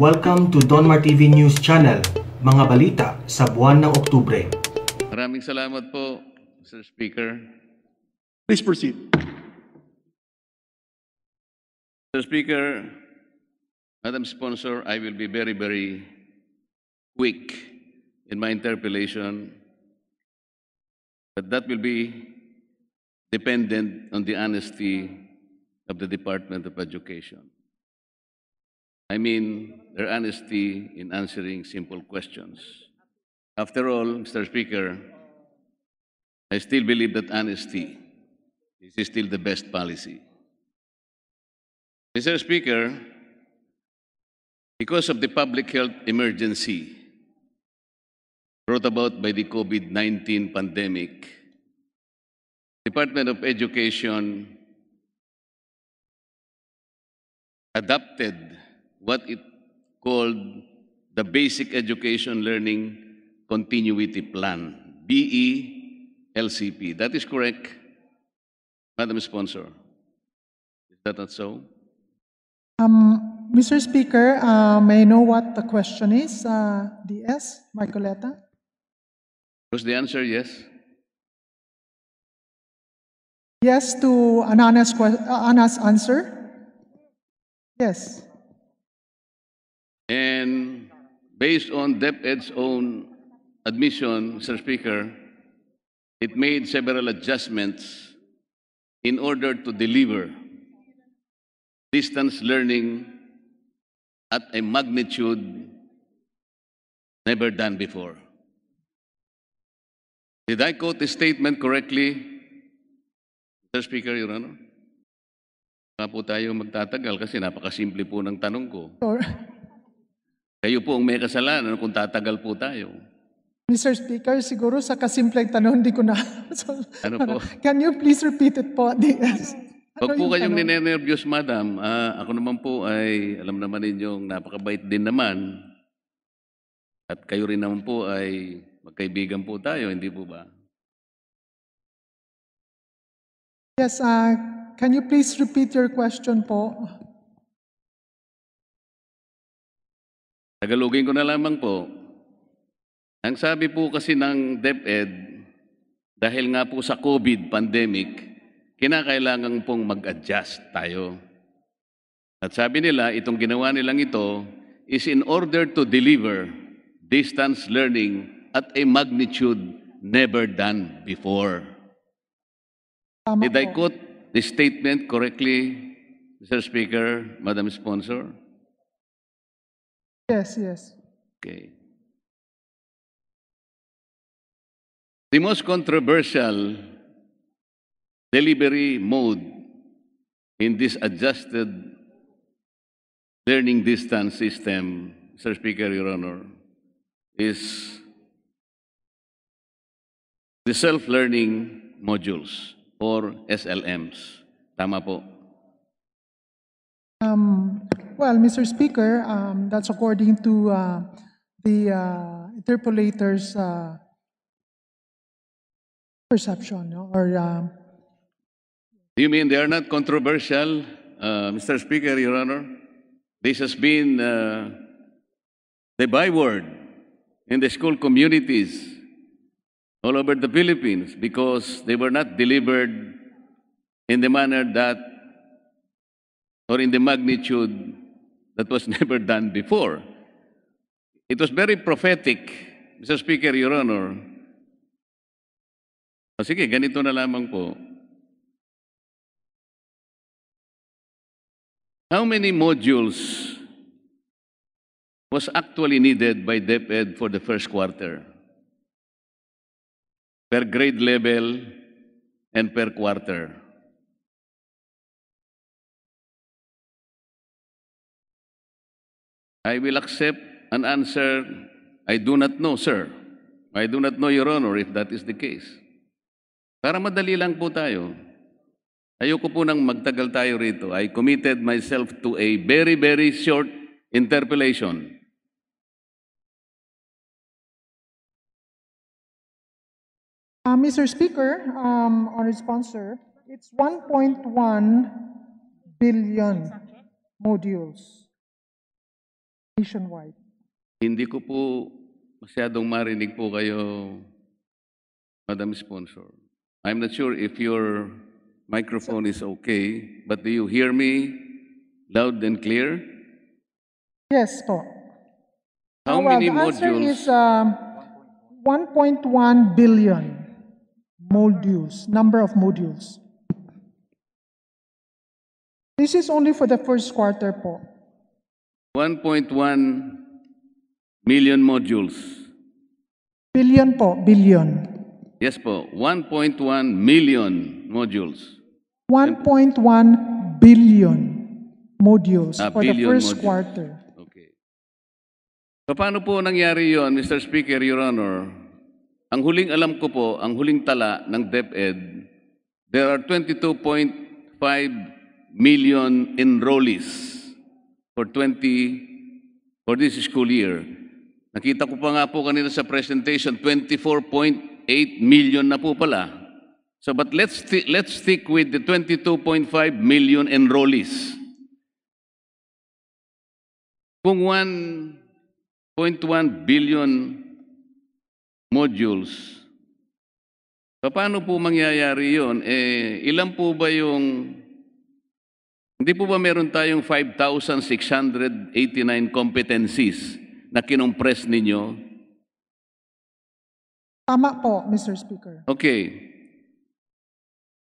Welcome to Donmar TV News Channel, mga balita sa buwan ng Oktubre. Maraming salamat po, Mr. Speaker. Please proceed. Mr. Speaker, Madam Sponsor, I will be very, very quick in my interpellation, but that will be dependent on the honesty of the Department of Education. I mean, their honesty in answering simple questions. After all, Mr. Speaker, I still believe that honesty is still the best policy. Mr. Speaker, because of the public health emergency brought about by the COVID-19 pandemic, Department of Education adopted what it called the Basic Education Learning Continuity Plan, BELCP. That is correct, Madam Sponsor. Is that not so? Mr. Speaker, may I know what the question is? DS, Marcoleta? Was the answer yes? Yes to an honest answer? Yes. And based on DepEd's own admission, Mr. Speaker, it made several adjustments in order to deliver distance learning at a magnitude never done before. Did I quote the statement correctly, Mr. Speaker, Your Honor? Baka po tayo magtatagal kasi napakasimple po ng tanong ko. Or, Kayo po ang may kasalanan kung tatagal po tayo. Mr. Speaker, siguro sa kasimpleng tanong, hindi ko na. Ano po? Can you please repeat it po, DS? Huwag po yung kayong tanong? ninenervyos, madam. Ako naman po ay, alam naman ninyong napakabait din naman. At kayo rin naman po ay magkaibigan po tayo, hindi po ba? Yes, can you please repeat your question po? Tagalogin ko na lamang po. Ang sabi po kasi ng DepEd, dahil nga po sa COVID pandemic, kinakailangan pong mag-adjust tayo. At sabi nila, itong ginawa nilang ito is in order to deliver distance learning at a magnitude never done before. Tama Did I po. quote the statement correctly, Mr. Speaker, Madam Sponsor? Yes, yes. Okay. The most controversial delivery mode in this adjusted learning distance system, Mr. Speaker, Your Honor, is the self-learning modules or SLMs. Tama po. Well, Mr. Speaker, that's according to the interpolator's perception, no? Or Do you mean they are not controversial, Mr. Speaker, Your Honor? This has been the byword in the school communities all over the Philippines because they were not delivered in the manner that, or in the magnitude that was never done before. It was very prophetic, Mr. Speaker, Your Honor. O sige, ganito na lamang po. How many modules was actually needed by DepEd for the first quarter? Per grade level and per quarter. I will accept an answer, I do not know, sir. I do not know, Your Honor, if that is the case. Para madali lang po tayo. Ayoko po nang magtagal tayo rito. I committed myself to a very, very short interpellation. Mr. Speaker, our sponsor, it's 1.1 billion modules nationwide. Hindi ko po masyadong marinig po kayo, Madam Sponsor. I'm not sure if your microphone is okay, but do you hear me loud and clear? Yes po. How Well, many the answer modules? is 1.1 billion modules, number of modules. This is only for the first quarter po. 1.1 million modules. Billion po, billion. Yes po, 1.1 million modules. 1.1 billion modules for the Billion first modules. quarter. Okay. So, paano po nangyari yon, Mr. Speaker, Your Honor? Ang huling alam ko po, ang huling tala ng DepEd, there are 22.5 million enrollees for this school year. Nakita ko pa nga po kanina sa presentation, 24.8 million na po pala. So, but let's stick with the 22.5 million enrollees. Kung 1.1 billion modules, paano po mangyayari yun? Ilan po ba yung, hindi po ba meron tayong 5,689 competencies na kinompress ninyo? Tama po, Mr. Speaker. Okay.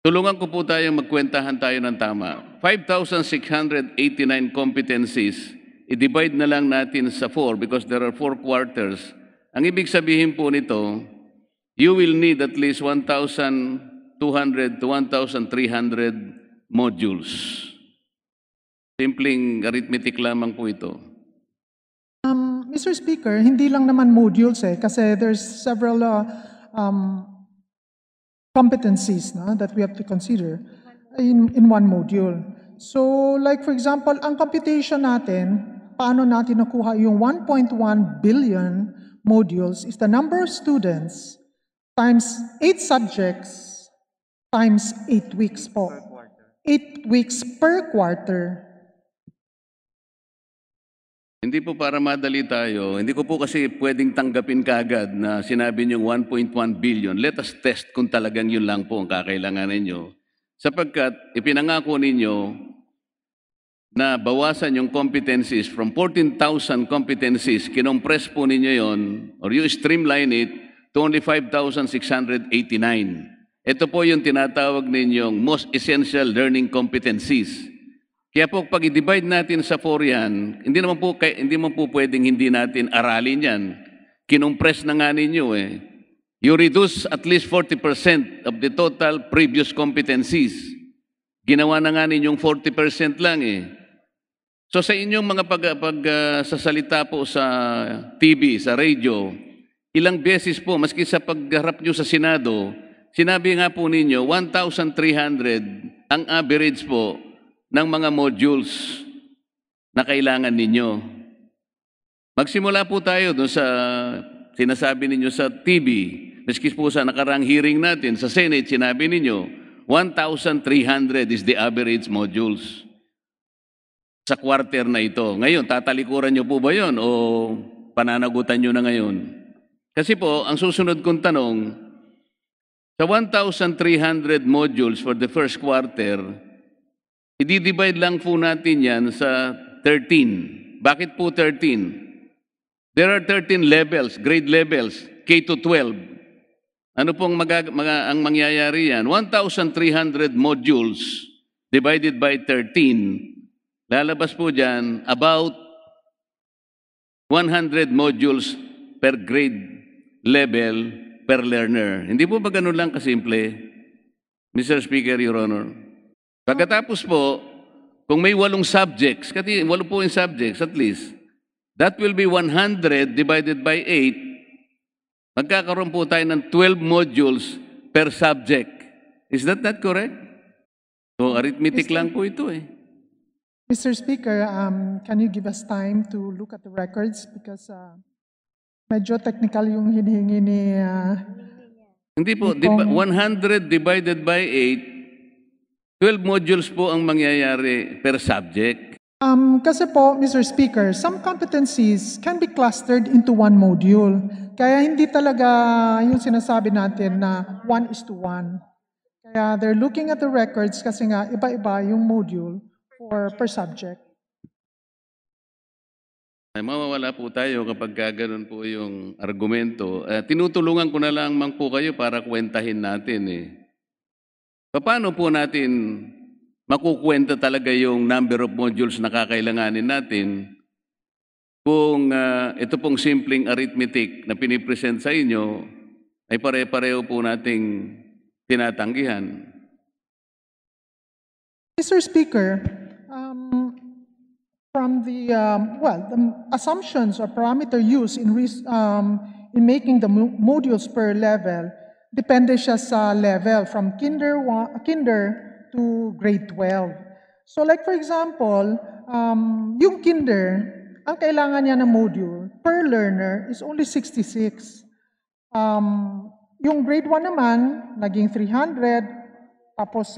Tulungan ko po tayong magkwentahan tayo ng tama. 5,689 competencies, i-divide na lang natin sa 4 because there are 4 quarters. Ang ibig sabihin po nito, you will need at least 1,200 to 1,300 modules. Simpleng arithmetic lamang po ito. Mr. Speaker, hindi lang naman modules kasi there's several competencies that we have to consider in one module. So, like for example, ang computation natin, paano natin nakuha yung 1.1 billion modules is the number of students times 8 subjects times 8 weeks po. 8 weeks per quarter. Hindi po para madali tayo, hindi ko po kasi pwedeng tanggapin kagad na sinabi niyo 1.1 billion. Let us test kung talagang yun lang po ang kakailangan ninyo. Sapagkat ipinangako ninyo na bawasan yung competencies from 14,000 competencies, kinompress po ninyo yon or you streamline it to only 5,689. Ito po yung tinatawag ninyong most essential learning competencies. Kaya po pag i-divide natin sa 4 yan, hindi naman po pwedeng hindi natin aralin yan. Kinompress na nga ninyo eh. You reduce at least 40% of the total previous competencies. Ginawa na nga ninyong 40% lang eh. So sa inyong mga pagsasalita po sa TV, sa radio, ilang beses po, maski sa pagharap nyo sa Senado, sinabi nga po ninyo, 1,300 ang average po ng mga modules na kailangan ninyo. Magsimula po tayo doon sa sinasabi ninyo sa TV, maski po sa nakarang hearing natin sa Senate, sinabi ninyo, 1,300 is the average modules sa quarter na ito. Ngayon, tatalikuran nyo po ba yun o pananagutan nyo na ngayon? Kasi po, ang susunod kong tanong, sa 1,300 modules for the first quarter, i-divide lang po natin yan sa 13. Bakit po 13? There are 13 levels, grade levels, K to 12. Ano pong ang mangyayari yan? 1,300 modules divided by 13. Lalabas po dyan about 100 modules per grade level per learner. Hindi po ba ganun lang kasimple, Mr. Speaker, Your Honor? Pagkatapos po, kung may 8 subjects, kasi 8 po yung subjects at least, that will be 100 divided by 8. Magkakaroon po tayo ng 12 modules per subject. Is that not correct? So, arithmetic lang po ito eh. Mr. Speaker, can you give us time to look at the records because medyo technical yung hinihingi ni... Hindi po, 100 divided by 8, 12 modules po ang mangyayari per subject. Kasi po, Mr. Speaker, some competencies can be clustered into one module. Kaya hindi talaga yung sinasabi natin na 1:1. Kaya they're looking at the records kasi nga iba-iba yung module per subject. Ay, mawawala po tayo kapag ganun po yung argumento. Tinutulungan ko na lang po kayo para kwentahin natin eh. Paano po natin makukwenta talaga yung number of modules na kakailanganin natin kung ito pong simpleng arithmetic na pinipresent sa inyo ay pare-pareho po nating tinatanggihan? Mr. Speaker, from the assumptions or parameter used in making the modules per level, depende siya sa level from kinder to grade 12. So like for example, yung kinder, ang kailangan niya na module per learner is only 66. Yung grade 1 naman, naging 300. Tapos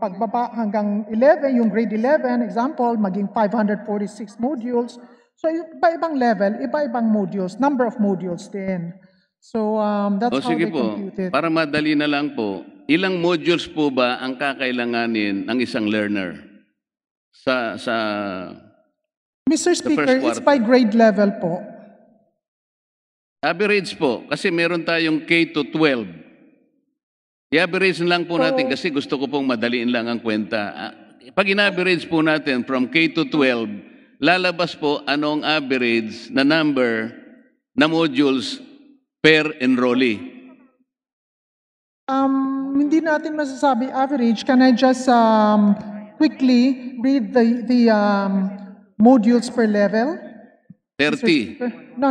pagbaba hanggang 11, yung grade 11, example, maging 546 modules. So iba-ibang level, iba-ibang modules, number of modules din. So that's how sige they po, compute it. para madali na lang po, ilang modules po ba ang kakailanganin ng isang learner sa Mr. Speaker, first it's by grade level po. average po? Kasi meron tayong K to 12. I-average lang po natin kasi gusto ko pong madaliin lang ang kwenta. Pag in-average po natin from K to 12, lalabas po anong average na number na modules per enrollee. Hindi natin masasabi average. Can I just quickly read the modules per level? 30. No.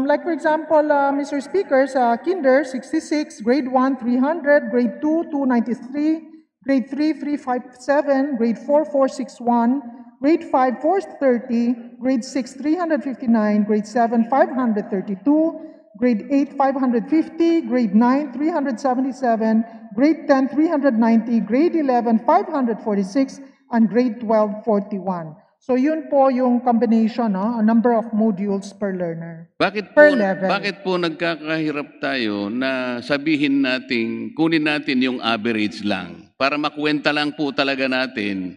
Like for example, Mr. Speaker, sa Kinder, 66, Grade 1, 300, Grade 2, 293, Grade 3, 357, Grade 4, 461, Grade 5, 430, Grade 6, 359, Grade 7, 532, Grade 8, 550, Grade 9, 377, Grade 10, 390, Grade 11, 546, and Grade 12, 41. So yun po yung combination, no? A number of modules per learner. Per level. Bakit po nagkakahirap tayo na sabihin natin, kunin natin yung average lang para makwenta lang po talaga natin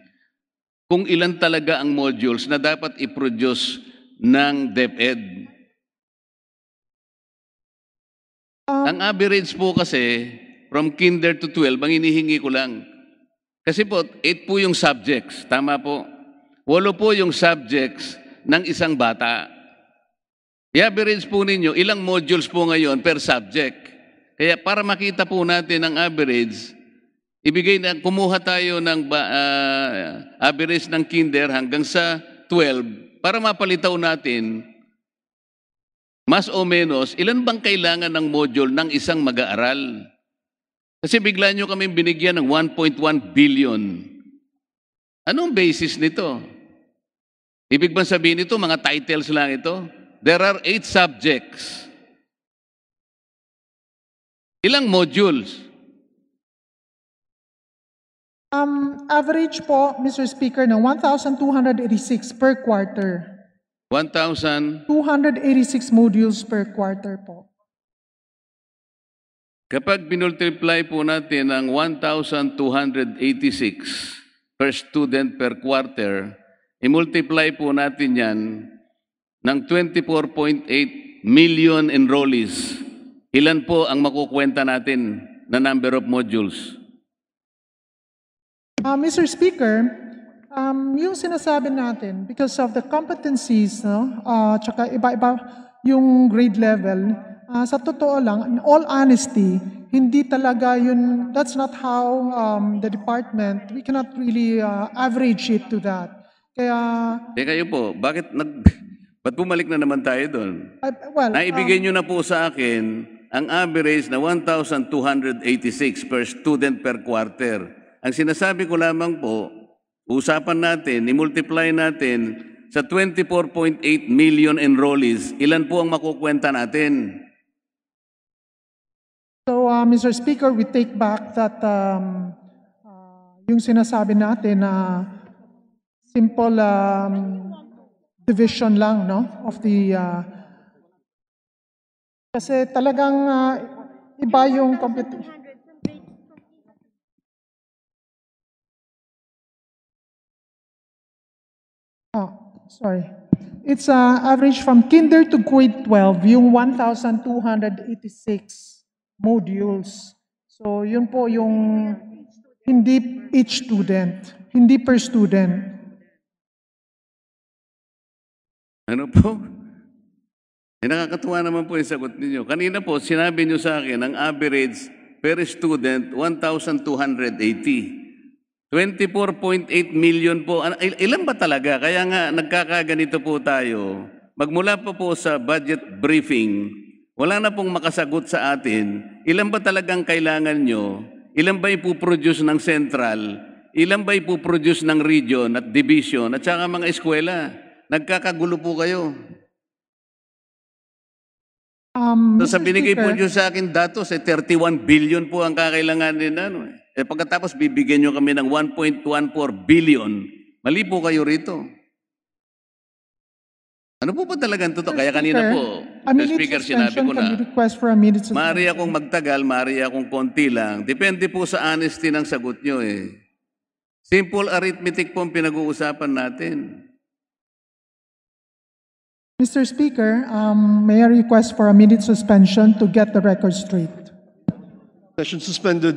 kung ilan talaga ang modules na dapat i-produce ng DepEd. Ang average po kasi from kinder to 12, ang inihingi ko lang. Kasi po, 8 po yung subjects. Tama po. 8 po yung subjects ng isang bata. I-average po ninyo, ilang modules po ngayon per subject. Kaya para makita po natin ang average, kumuha tayo ng average ng kinder hanggang sa 12 para mapalitaw natin, mas o menos, ilan bang kailangan ng module ng isang mag-aaral? Kasi bigla nyo kami binigyan ng 1.1 billion. Anong basis nito? Ibig bang sabihin nito, mga titles lang ito? There are 8 subjects. Ilang modules? Average po, Mr. Speaker, ng 1,286 per quarter. 1,000? 286 modules per quarter po. Kapag binultiply po natin ang 1,286 per student per quarter, i-multiply po natin yan ng 24.8 million enrollees. Ilan po ang makukwenta natin na number of modules? Mr. Speaker, yung sinasabi natin, because of the competencies, no, tsaka iba-iba yung grade level, sa totoo lang, in all honesty, hindi talaga yun, that's not how the department, we cannot really average it to that. Kaya... kayo po, ba't bumalik na naman tayo doon? Naibigay nyo na po sa akin ang average na 1,286 per student per quarter. Ang sinasabi ko lamang po, usapan natin, i-multiply natin sa 24.8 million enrollees, ilan po ang makukwenta natin? So, Mr. Speaker, we take back that yung sinasabi natin na simple division lang, no, of the kasi talagang iba yung competition. Oh, sorry. It's average from kinder to grade 12, yung 1,286 modules. So yun po yung hindi each student, hindi per student. Ano po? Nakakatuwa naman po yung sagot ninyo. Kanina po, sinabi nyo sa akin, ang average per student, 1,280. 24.8 million po. Ilan ba talaga? Kaya nga nagkakaganito po tayo. Magmula po sa budget briefing, wala na pong makasagot sa atin. Ilan ba talagang kailangan nyo? Ilan ba ipuproduce ng central? Ilan ba ipuproduce ng region at division? At saka mga eskwela? Nagkakagulo po kayo. So sa binigay po nyo sa akin datos, 31 billion po ang kakailanganin. Pagkatapos bibigyan nyo kami ng 1.14 billion. Mali po kayo rito. Ano po ba talagang totoo? Kaya kanina po, Mr. Speaker, sinabi ko na, maaari akong magtagal, maaari akong konti lang. Depende po sa honesty ng sagot nyo eh. Simple arithmetic po ang pinag-uusapan natin. Mr. Speaker, may I request for a minute suspension to get the record straight? Session suspended.